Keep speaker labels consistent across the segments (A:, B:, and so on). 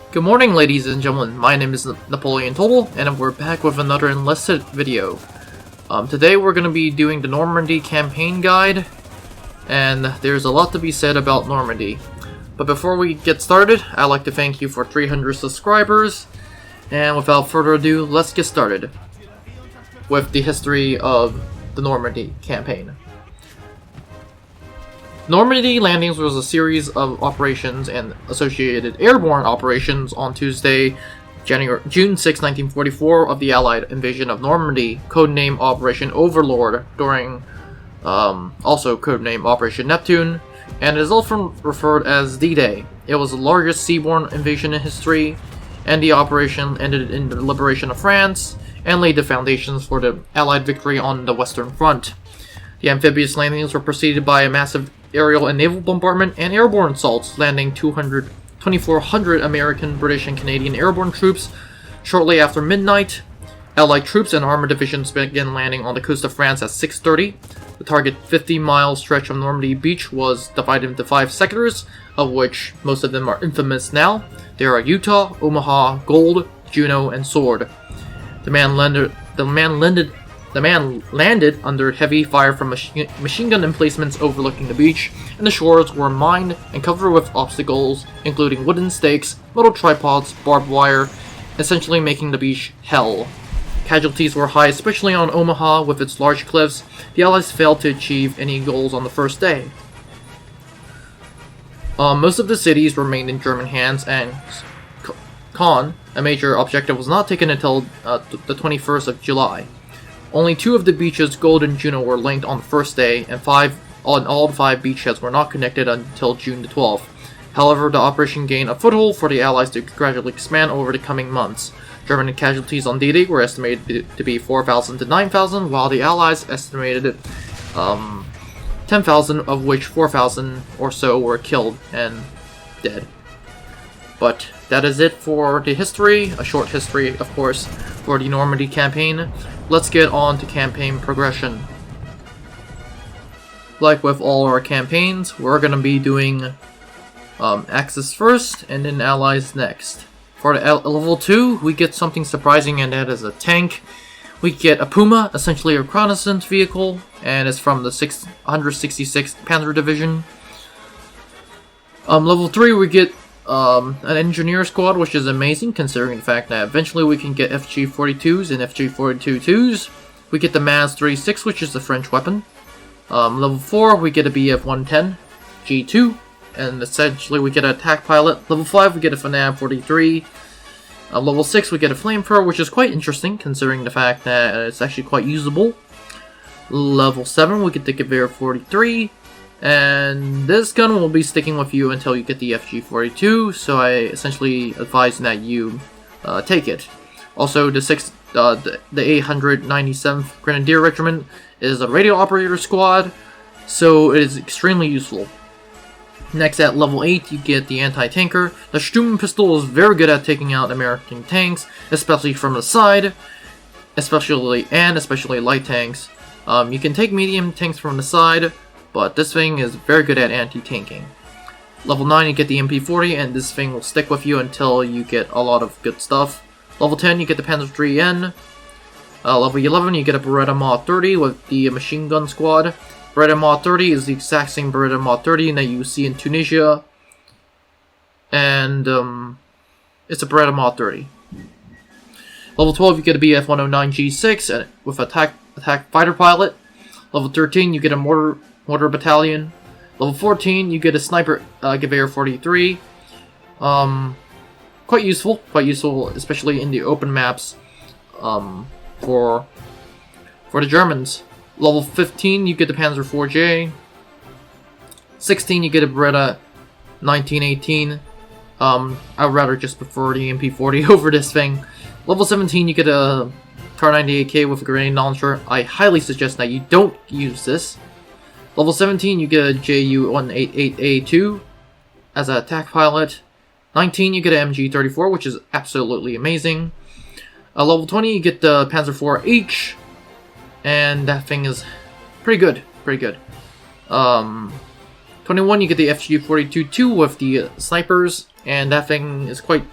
A: Good morning, ladies and gentlemen. My name is Napoleon Total, and we're back with another Enlisted video. Today we're going to be doing the Normandy campaign guide, and there's a lot to be said about Normandy. But before we get started, I'd like to thank you for 300 subscribers, and without further ado, let's get started with the history of the Normandy campaign. Normandy landings was a series of operations and associated airborne operations on Tuesday, June 6, 1944, of the Allied invasion of Normandy, codename Operation Overlord, during also codename Operation Neptune, and is often referred as D-Day. It was the largest seaborne invasion in history, and the operation ended in the liberation of France and laid the foundations for the Allied victory on the Western Front. The amphibious landings were preceded by a massive aerial and naval bombardment and airborne assaults, landing 2,400 American, British, and Canadian airborne troops. Shortly after midnight, Allied troops and armored divisions began landing on the coast of France at 6:30. The target 50-mile stretch of Normandy beach was divided into 5 sectors, of which most of them are infamous now. There are Utah, Omaha, Gold, Juno, and Sword. The man landed under heavy fire from machine gun emplacements overlooking the beach, and the shores were mined and covered with obstacles, including wooden stakes, metal tripods, barbed wire, essentially making the beach hell. Casualties were high, especially on Omaha with its large cliffs. The Allies failed to achieve any goals on the first day. Most of the cities remained in German hands, and Caen, a major objective, was not taken until the 21st of July. Only 2 of the beaches, Gold and Juno, were linked on the first day, and all 5 beachheads were not connected until June the 12th. However, the operation gained a foothold for the Allies to gradually expand over the coming months. German casualties on D-Day were estimated to be 4,000 to 9,000, while the Allies estimated 10,000, of which 4,000 or so were killed and dead. But that is it for the history, a short history, of course, for the Normandy campaign. Let's get on to campaign progression. Like with all our campaigns, we're going to be doing Axis first, and then Allies next. For the level 2, we get something surprising, and that is a tank. We get a Puma, essentially a reconnaissance vehicle, and it's from the 166th Panzer Division. Level 3, we get an engineer squad, which is amazing considering the fact that eventually we can get FG-42s and FG-42-2s. We get the MAZ 36, which is a French weapon. Level 4, we get a BF-110 G2, and essentially we get an attack pilot. Level 5, we get a FNAB 43. Level 6, we get a flamethrower, which is quite interesting considering the fact that it's actually quite usable. Level 7, we get the Gewehr 43. And this gun will be sticking with you until you get the FG-42, so I essentially advise that you take it. Also, the 897th Grenadier Regiment is a radio operator squad, so it is extremely useful. Next, at level 8, you get the anti-tanker. The Sturm pistol is very good at taking out American tanks, especially from the side, especially light tanks. You can take medium tanks from the side, but this thing is very good at anti-tanking. Level 9, you get the MP40, and this thing will stick with you until you get a lot of good stuff. Level 10, you get the Panzer IIIN. Level 11, you get a Beretta Mod 30 with the machine gun squad. Beretta Mod 30 is the exact same Beretta Mod 30 that you see in Tunisia. And it's a Beretta Mod 30. Level 12, you get a BF-109 G6 with attack fighter pilot. Level 13, you get a mortar battalion. Level 14, you get a sniper Gewehr 43. Quite useful, especially in the open maps for the Germans. Level 15, you get the Panzer 4J. 16, you get a Beretta 1918. I would rather just prefer the MP40 over this thing. Level 17, you get a Kar 98K with a grenade launcher. I highly suggest that you don't use this. Level 17, you get a JU-188A2 as an attack pilot. 19, you get an MG-34, which is absolutely amazing. Level 20, you get the Panzer IV-H, and that thing is pretty good. 21, you get the FG-42-2 with the snipers, and that thing is quite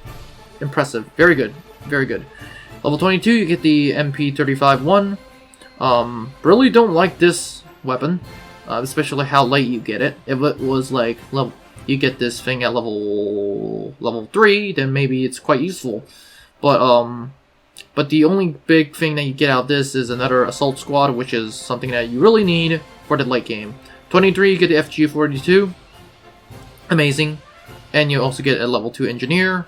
A: impressive. Very good. Very good. Level 22, you get the MP35-1. Really don't like this weapon, especially how late you get it. If it was like you get this thing at level 3, then maybe it's quite useful. But the only big thing that you get out of this is another assault squad, which is something that you really need for the late game. 23, you get the FG-42. Amazing. And you also get a level 2 engineer.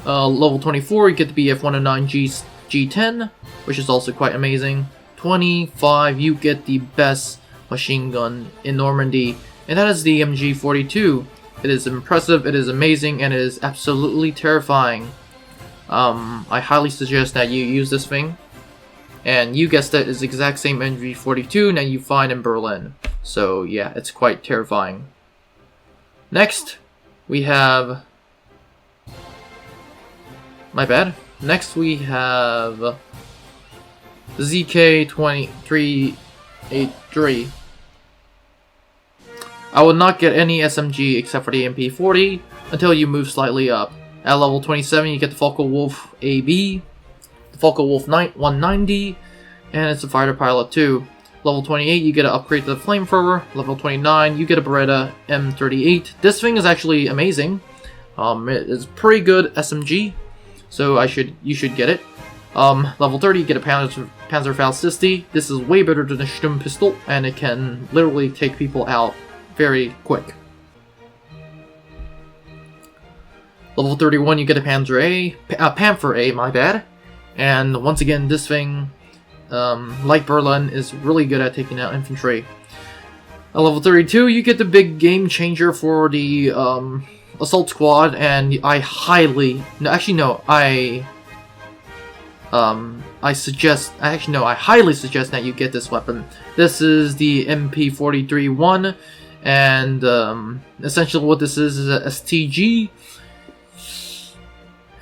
A: Level 24, you get the BF-109 G10, which is also quite amazing. 25, you get the best machine gun in Normandy, and that is the MG42. It is impressive, it is amazing, and it is absolutely terrifying. I highly suggest that you use this thing. And you guessed it, it's the exact same MG42 that you find in Berlin. So yeah, it's quite terrifying. Next, we have... My bad. Next we have the ZK-2383. I will not get any SMG except for the MP40 until you move slightly up. At level 27 you get the Focke-Wulf AB, the Focke-Wulf 190, and it's a fighter pilot too. Level 28 you get an upgrade to the flamethrower. Level 29 you get a Beretta M38. This thing is actually amazing. It is pretty good SMG, so you should get it. Level 30 you get a Panzerfaust 60. This is way better than the Sturmpistol, and it can literally take people out very quick. Level 31 you get a Panther A, my bad. And once again, this thing, like Berlin, is really good at taking out infantry. At level 32 you get the big game changer for the assault squad, and I highly suggest that you get this weapon. This is the MP43-1, and essentially what this is a STG.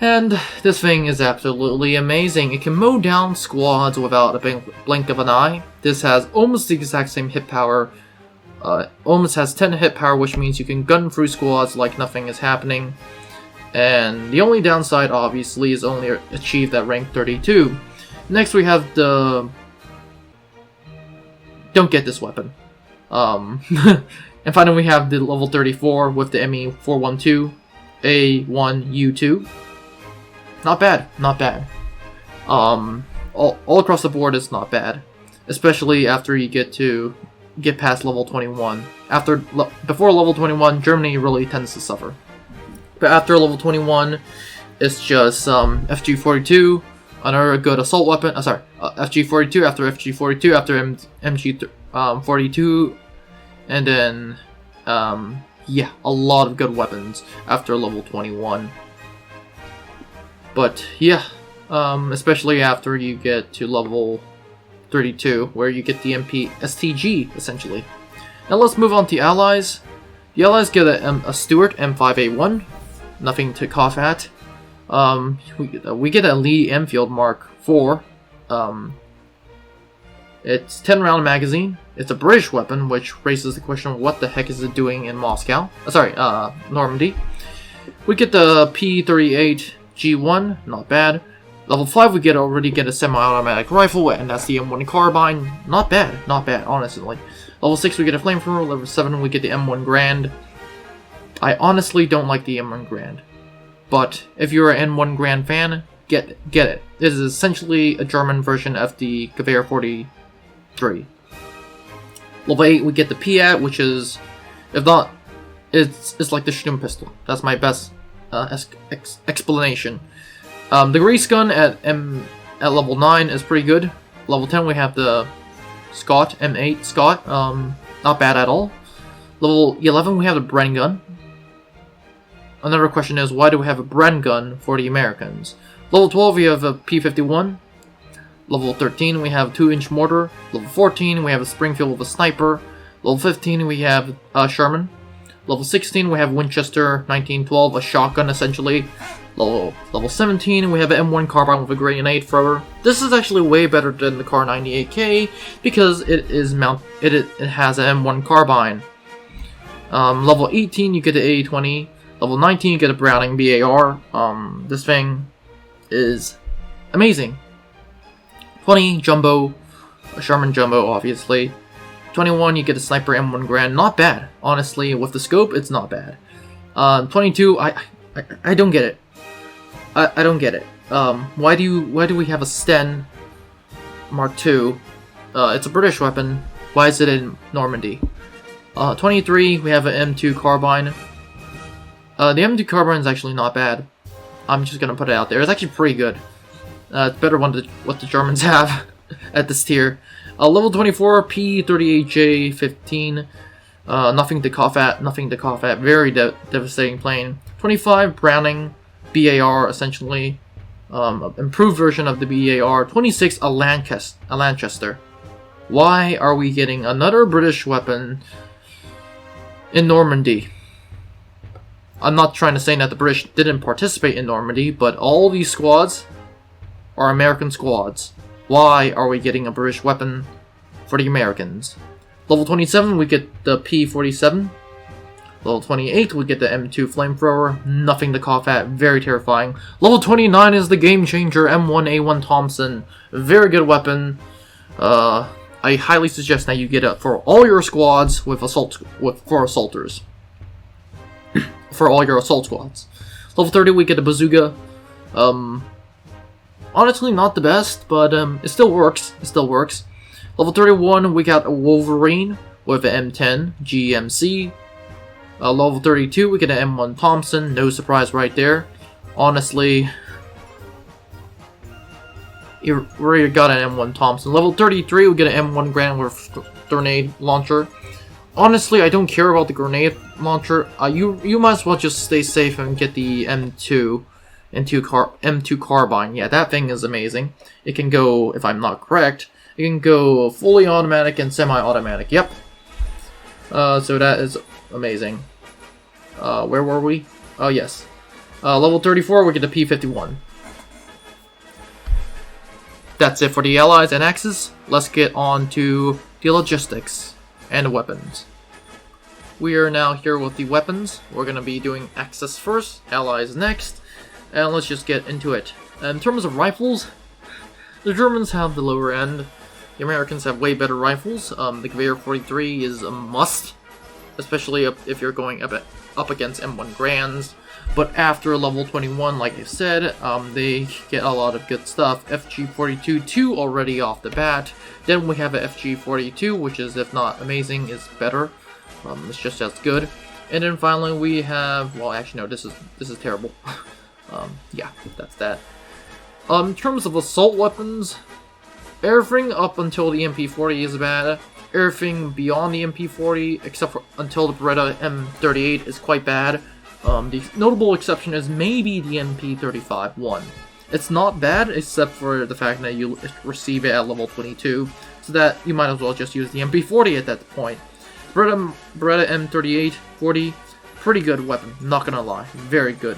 A: And this thing is absolutely amazing. It can mow down squads without a blink of an eye. This has almost the exact same hit power. Almost has 10 hit power, which means you can gun through squads like nothing is happening. And the only downside, obviously, is only achieved at rank 32. Next we have the... Don't get this weapon. And finally we have the level 34 with the ME412 A1U2. Not bad, not bad. All across the board is not bad, especially after you get past level 21. Before level 21, Germany really tends to suffer, but after level 21, it's just FG-42, another good assault weapon. FG-42 after FG-42 after MG-42, and then yeah, a lot of good weapons after level 21. But yeah, especially after you get to level 32, where you get the STG, essentially. Now let's move on to Allies. The Allies get a Stuart M5A1, nothing to cough at. We get a Lee Enfield Mark IV. It's 10-round magazine. It's a British weapon, which raises the question of what the heck is it doing in Normandy. We get the P38 G1, not bad. Level 5 we already get a semi-automatic rifle, and that's the M1 carbine. Not bad, honestly. Level 6 we get a flamethrower, level 7 we get the M1 Grand. I honestly don't like the M1 Grand, but if you're an M1 Grand fan, get it. It is essentially a German version of the Gewehr 43. Level 8 we get the Piat, which is, if not, it's like the Sturmpistol. That's my best explanation. The Grease gun at level 9 is pretty good. Level 10 we have the Scott M8 Scott, not bad at all. Level 11 we have the Bren gun. Another question is, why do we have a Bren gun for the Americans? Level 12 we have a P51. Level 13 we have a 2-inch mortar. Level 14 we have a Springfield with a sniper. Level 15 we have Sherman. Level 16 we have Winchester 1912, a shotgun essentially. Level 17 we have an M1 carbine with a grenade thrower. This is actually way better than the Kar 98K because it has an M1 carbine. Level 18 you get the A20. Level 19, you get a Browning BAR. This thing is amazing. 20, Jumbo, a Sherman Jumbo, obviously. 21, you get a Sniper M1 Grand. Not bad, honestly. With the scope, it's not bad. 22, I don't get it. I don't get it. Why do we have a Sten Mark II? It's a British weapon. Why is it in Normandy? 23, we have an M2 carbine. The M2 carbine is actually not bad. I'm just gonna put it out there. It's actually pretty good. It's better than what the Germans have at this tier. Level 24, P38J15. Nothing to cough at. Nothing to cough at. Very devastating plane. 25, Browning BAR, essentially. Improved version of the BAR. 26, a Lanchester. Why are we getting another British weapon in Normandy? I'm not trying to say that the British didn't participate in Normandy, but all these squads are American squads. Why are we getting a British weapon for the Americans? Level 27, we get the P47. Level 28, we get the M2 flamethrower. Nothing to cough at, very terrifying. Level 29 is the game changer, M1A1 Thompson. Very good weapon. I highly suggest that you get it for all your squads for assaulters. For all your assault squads. Level 30, we get a bazooka. Honestly, not the best, but it still works. It still works. Level 31, we got a Wolverine with an M10 GMC. Level 32, we get an M1 Thompson. No surprise right there. Honestly, you already got an M1 Thompson. Level 33, we get an M1 Grand with grenade launcher. Honestly, I don't care about the grenade launcher. You might as well just stay safe and get the M2 carbine. Yeah, that thing is amazing. It can go, if I'm not correct, it can go fully automatic and semi-automatic. Yep. So that is amazing. Where were we? Oh yes. Level 34, we get the P51. That's it for the Allies and Axis. Let's get on to the logistics and the weapons. We are now here with the weapons. We're going to be doing Axis first, Allies next, and let's just get into it. In terms of rifles, the Germans have the lower end. The Americans have way better rifles. The Gewehr 43 is a must, especially if you're going up against M1 Grands. But after level 21, like I said, they get a lot of good stuff. FG42 2 already off the bat. Then we have a FG42, which is, if not amazing, is better. It's just as good. And then finally we have, well, actually no, this is terrible. Yeah, that's that. In terms of assault weapons, everything up until the MP40 is bad. Everything beyond the MP40, except for until the Beretta M38, is quite bad. The notable exception is maybe the MP35-1. It's not bad, except for the fact that you receive it at level 22, so that you might as well just use the MP40 at that point. Beretta M38, 40, pretty good weapon, not gonna lie, very good.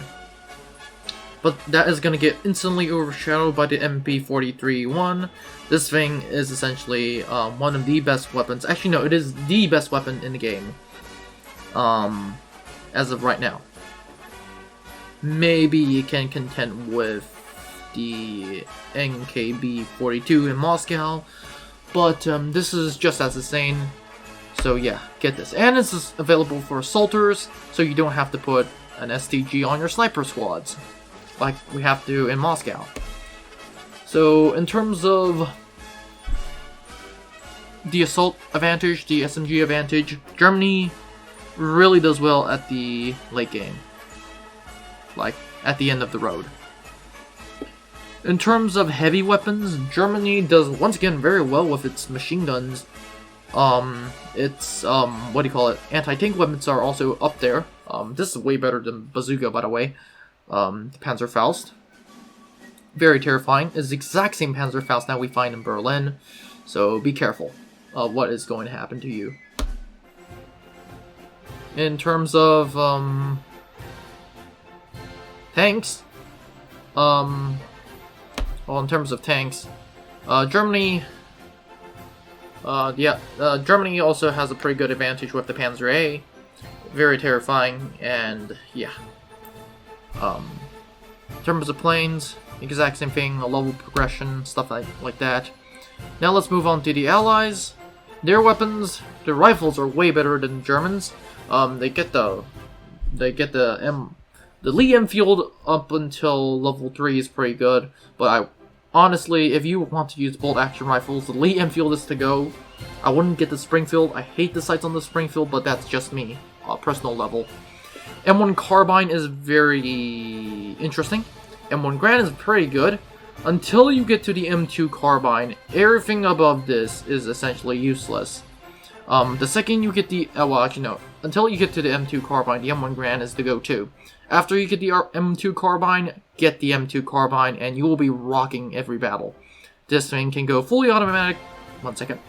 A: But that is gonna get instantly overshadowed by the MP43-1. This thing is essentially one of the best weapons. Actually, no, it is the best weapon in the game. As of right now. Maybe you can contend with the NKB-42 in Moscow, but this is just as insane. So yeah, get this. And this is available for assaulters, so you don't have to put an STG on your sniper squads, like we have to in Moscow. So in terms of the assault advantage, the SMG advantage, Germany really does well at the late game. Like, at the end of the road. In terms of heavy weapons, Germany does once again very well with its machine guns. What do you call it? Anti-tank weapons are also up there. This is way better than Bazooka, by the way. Panzerfaust. Very terrifying. It's the exact same Panzerfaust that we find in Berlin. So be careful of what is going to happen to you. In terms of, tanks, well, in terms of tanks, Germany also has a pretty good advantage with the Panzer A. Very terrifying, and yeah, In terms of planes, exact same thing, a level progression, stuff like that. Now let's move on to the Allies. Their weapons, their rifles are way better than the Germans. They get the Lee Enfield up until level 3 is pretty good, but honestly, if you want to use bolt action rifles, the Lee Enfield is to go. I wouldn't get the Springfield. I hate the sights on the Springfield, but that's just me, personal level. M1 Carbine is very interesting. M1 Garand is pretty good. Until you get to the M2 Carbine, everything above this is essentially useless. The second you get the... well, actually no. Until you get to the M2 Carbine, the M1 Garand is the go-to. After you get the M2 Carbine, get the M2 Carbine, and you will be rocking every battle. This thing can go fully automatic... One second.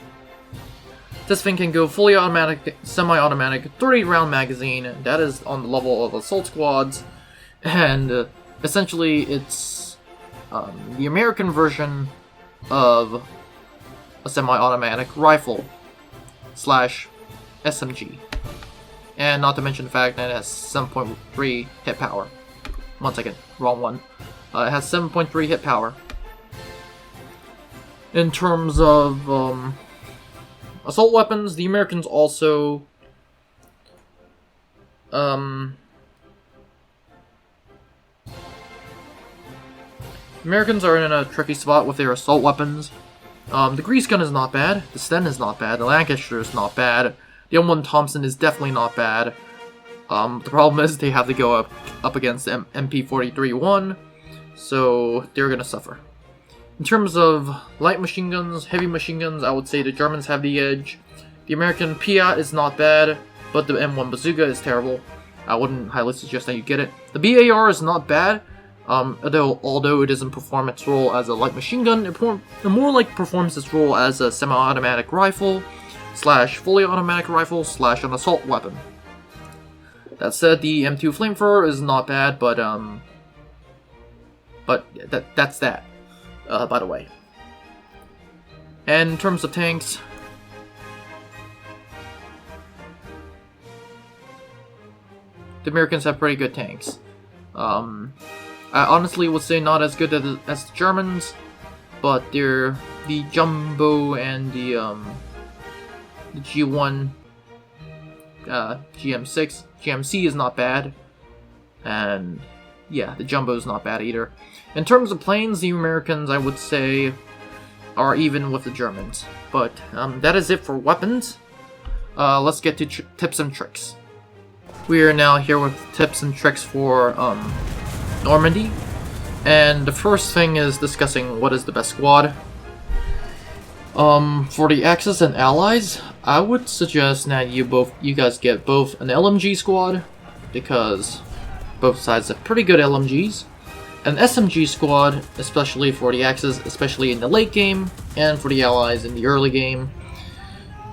A: This thing can go fully automatic, semi-automatic, 30-round magazine. That is on the level of assault squads. And essentially, it's the American version of a semi-automatic rifle / SMG. And not to mention the fact that it has 7.3 hit power. One second, wrong one. It has 7.3 hit power. In terms of assault weapons, the Americans also Americans are in a tricky spot with their assault weapons. The Grease Gun is not bad, the Sten is not bad, the Lancaster is not bad, the M1 Thompson is definitely not bad. The problem is they have to go up against MP43-1, so they're gonna suffer. In terms of light machine guns, heavy machine guns, I would say the Germans have the edge. The American Piat is not bad, but the M1 Bazooka is terrible. I wouldn't highly suggest that you get it. The BAR is not bad, although it doesn't perform its role as a light machine gun, it more like performs its role as a semi-automatic rifle / fully automatic rifle / an assault weapon. That said, the M2 Flamethrower is not bad, but that's that. By the way. And in terms of tanks, the Americans have pretty good tanks. I honestly would say not as good as the Germans, but they're the Jumbo and the G1, GM6, GMC is not bad, and yeah, the Jumbo is not bad either. In terms of planes, the Americans, I would say, are even with the Germans. But that is it for weapons. Let's get to tips and tricks. We are now here with tips and tricks for Normandy. And the first thing is discussing what is the best squad. For the Axis and Allies, I would suggest that you guys get both an LMG squad, because both sides have pretty good LMGs. An SMG squad, especially for the Axis, especially in the late game, and for the Allies in the early game.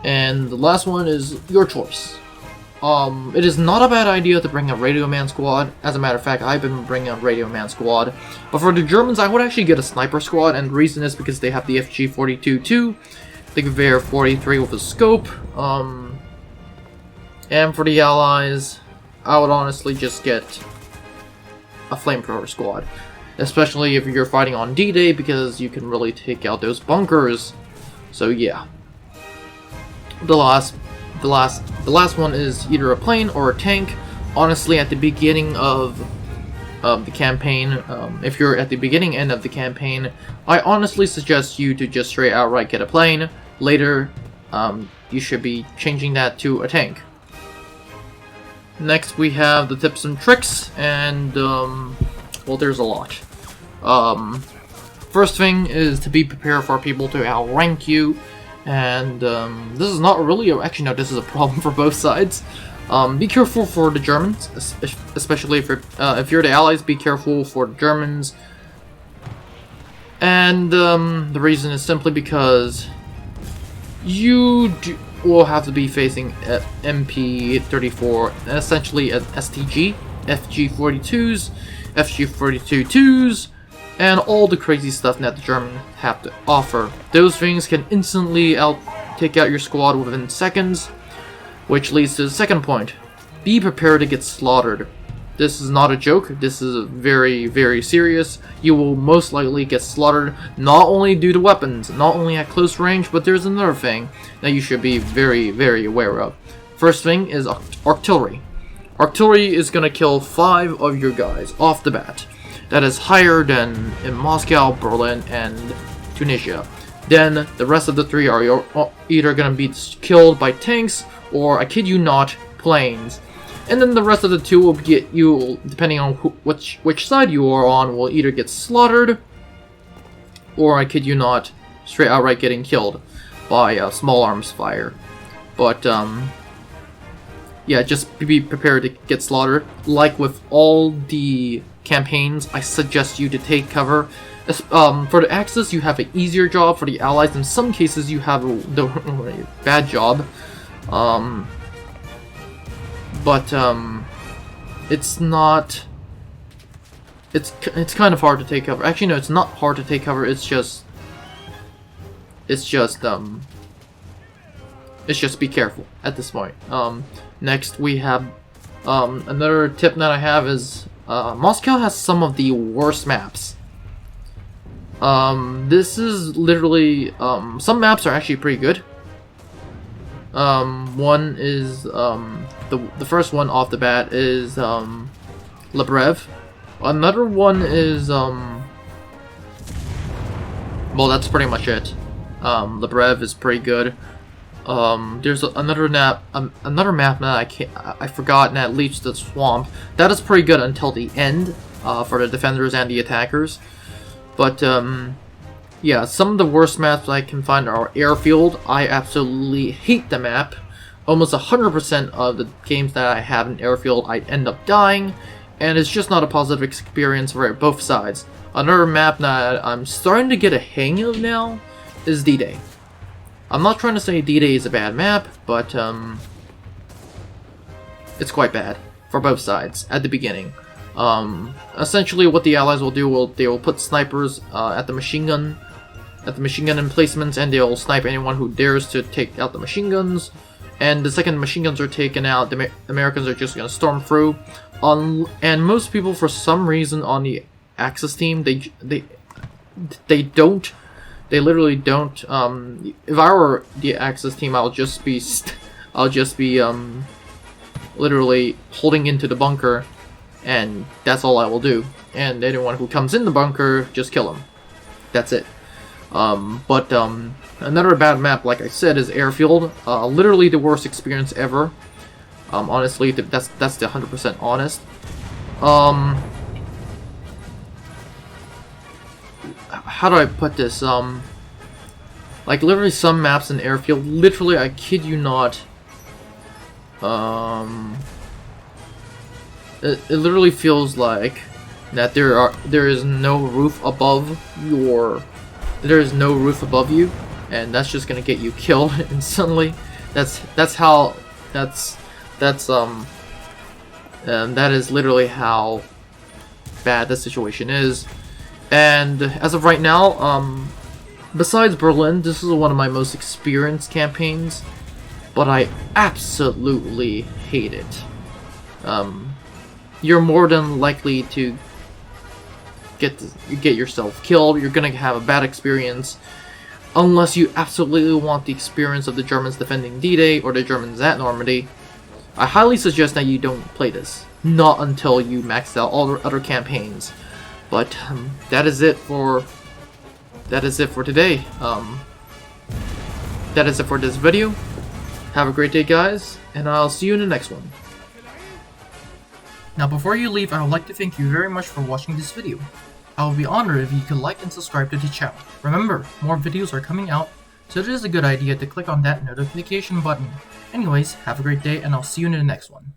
A: And the last one is your choice. It is not a bad idea to bring a Radio Man squad. As a matter of fact, I've been bringing a Radio Man squad. But for the Germans, I would actually get a sniper squad, and the reason is because they have the FG-42 too, the Gewehr 43 with a scope. And for the Allies, I would honestly just get a flamethrower squad, especially if you're fighting on D-Day, because you can really take out those bunkers. So yeah, the last one is either a plane or a tank. Honestly, at the beginning of the campaign, if you're at the beginning end of the campaign, I honestly suggest you to just straight outright get a plane. Later, you should be changing that to a tank. Next, we have the tips and tricks, and, well, there's a lot. First thing is to be prepared for people to outrank you, and, this is not really actually, no, this is a problem for both sides. Be careful for the Germans, especially if you're the Allies, be careful for the Germans. And, the reason is simply because you will have to be facing MP34, essentially an STG, FG-42s, FG-42-2s, and all the crazy stuff that the Germans have to offer. Those things can instantly take out your squad within seconds, which leads to the second point. Be prepared to get slaughtered. This is not a joke. This is very, very serious. You will most likely get slaughtered, not only due to weapons, not only at close range, but there's another thing that you should be very, very aware of. First thing is artillery. Artillery is going to kill 5 of your guys off the bat. That is higher than in Moscow, Berlin, and Tunisia. Then the rest of the 3 are either going to be killed by tanks or, I kid you not, planes. And then the rest of the 2 will get you, depending on which side you are on, will either get slaughtered or, I kid you not, straight outright getting killed by small arms fire. But yeah, just be prepared to get slaughtered. Like with all the campaigns, I suggest you to take cover. For the Axis, you have an easier job. For the Allies, in some cases, you have a bad job. But it's not. It's kind of hard to take cover. Actually, no, it's not hard to take cover. It's just be careful at this point. Next, we have another tip that I have is Moscow has some of the worst maps. This is literally some maps are actually pretty good. One is the first one off the bat is Lebrev. Another one is well, that's pretty much it. Lebrev is pretty good. There's another map that I forgot, that leads to the swamp. That is pretty good until the end for the defenders and the attackers. But yeah, some of the worst maps I can find are Airfield. I absolutely hate the map. Almost 100% of the games that I have in Airfield, I end up dying, and it's just not a positive experience for both sides. Another map that I'm starting to get a hang of now is D-Day. I'm not trying to say D-Day is a bad map, but it's quite bad for both sides at the beginning. Essentially, what the Allies will do, they will put snipers at the machine gun emplacements, and they'll snipe anyone who dares to take out the machine guns. And the second the machine guns are taken out, the Americans are just gonna storm through. And most people, for some reason, on the Axis team, they literally don't. If I were the Axis team, I'll just be literally holding into the bunker, and that's all I will do. And anyone who comes in the bunker, just kill them. That's it. Another bad map, like I said, is Airfield. Literally the worst experience ever. Honestly, that's the 100% honest. How do I put this? Like literally some maps in Airfield, literally, I kid you not. It literally feels like that there is no roof above you, and that's just gonna get you killed instantly. That is literally how bad the situation is. And as of right now, besides Berlin, this is one of my most experienced campaigns, but I absolutely hate it. You're more than likely to get yourself killed. You're gonna have a bad experience unless you absolutely want the experience of the Germans defending D-Day or the Germans at Normandy. I highly suggest that you don't play this, not until you max out all the other campaigns. But that is it for today. That is it for this video. Have a great day, guys, and I'll see you in the next one. Now, before you leave, I would like to thank you very much for watching this video. I would be honored if you could like and subscribe to the channel. Remember, more videos are coming out, so it is a good idea to click on that notification button. Anyways, have a great day, and I'll see you in the next one.